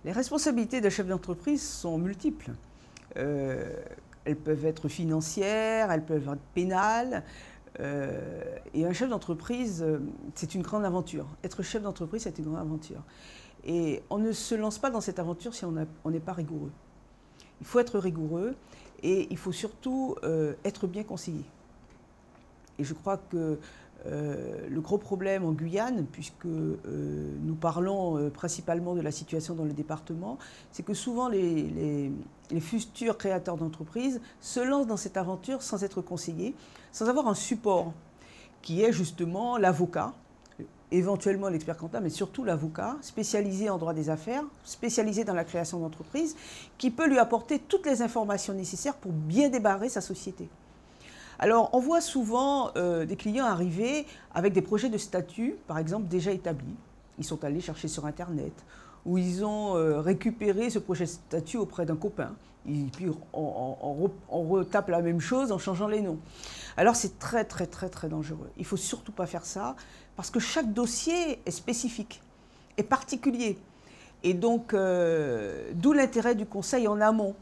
Les responsabilités d'un chef d'entreprise sont multiples. Elles peuvent être financières, elles peuvent être pénales. Et un chef d'entreprise, c'est une grande aventure. Être chef d'entreprise, c'est une grande aventure. Et on ne se lance pas dans cette aventure si on n'est pas rigoureux. Il faut être rigoureux et il faut surtout être bien conseillé. Et je crois que le gros problème en Guyane, puisque nous parlons principalement de la situation dans le département, c'est que souvent les futurs créateurs d'entreprises se lancent dans cette aventure sans être conseillés, sans avoir un support qui est justement l'avocat, éventuellement l'expert comptable, mais surtout l'avocat, spécialisé en droit des affaires, spécialisé dans la création d'entreprises, qui peut lui apporter toutes les informations nécessaires pour bien débarrer sa société. Alors, on voit souvent des clients arriver avec des projets de statut, par exemple, déjà établis. Ils sont allés chercher sur Internet, ou ils ont récupéré ce projet de statut auprès d'un copain. Et puis, on retape la même chose en changeant les noms. Alors, c'est très, très, très, très dangereux. Il ne faut surtout pas faire ça, parce que chaque dossier est spécifique, est particulier. Et donc, d'où l'intérêt du conseil en amont.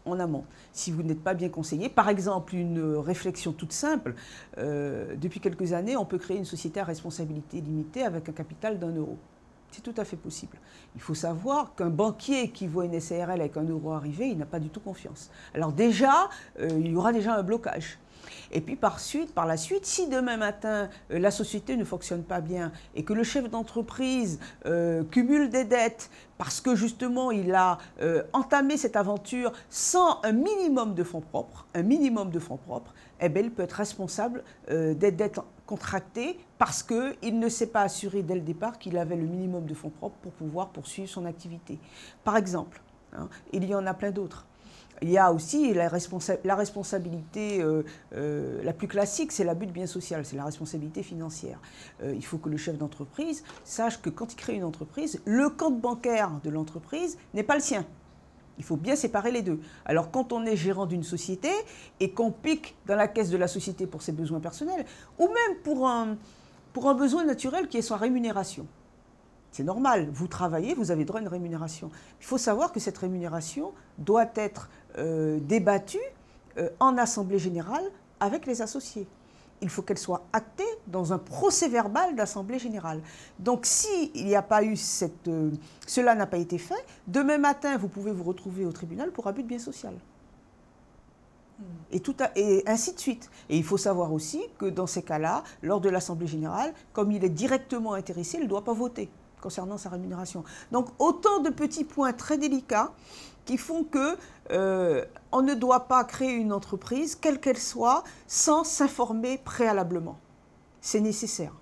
En amont. Si vous n'êtes pas bien conseillé, par exemple, une réflexion toute simple, depuis quelques années, on peut créer une société à responsabilité limitée avec un capital d'1 €. C'est tout à fait possible. Il faut savoir qu'un banquier qui voit une SARL avec 1 € arriver, il n'a pas du tout confiance. Alors déjà, il y aura déjà un blocage. Et puis par la suite, si demain matin, la société ne fonctionne pas bien et que le chef d'entreprise cumule des dettes parce que justement il a entamé cette aventure sans un minimum de fonds propres, eh bien, il peut être responsable des dettes contractées parce qu'il ne s'est pas assuré dès le départ qu'il avait le minimum de fonds propres pour pouvoir poursuivre son activité. Par exemple, hein, il y en a plein d'autres. Il y a aussi la responsabilité la plus classique, c'est l'abus de bien social, c'est la responsabilité financière. Il faut que le chef d'entreprise sache que quand il crée une entreprise, le compte bancaire de l'entreprise n'est pas le sien. Il faut bien séparer les deux. Alors quand on est gérant d'une société et qu'on pique dans la caisse de la société pour ses besoins personnels, ou même pour un besoin naturel qui est sa rémunération, c'est normal, vous travaillez, vous avez droit à une rémunération. Il faut savoir que cette rémunération doit être débattue en assemblée générale avec les associés. Il faut qu'elle soit actée dans un procès-verbal d'assemblée générale. Donc s'il n'y a pas eu cela n'a pas été fait, demain matin, vous pouvez vous retrouver au tribunal pour abus de bien social. Et ainsi de suite. Et il faut savoir aussi que dans ces cas-là, lors de l'assemblée générale, comme il est directement intéressé, il ne doit pas voter concernant sa rémunération. Donc autant de petits points très délicats qui font que on ne doit pas créer une entreprise, quelle qu'elle soit, sans s'informer préalablement. C'est nécessaire.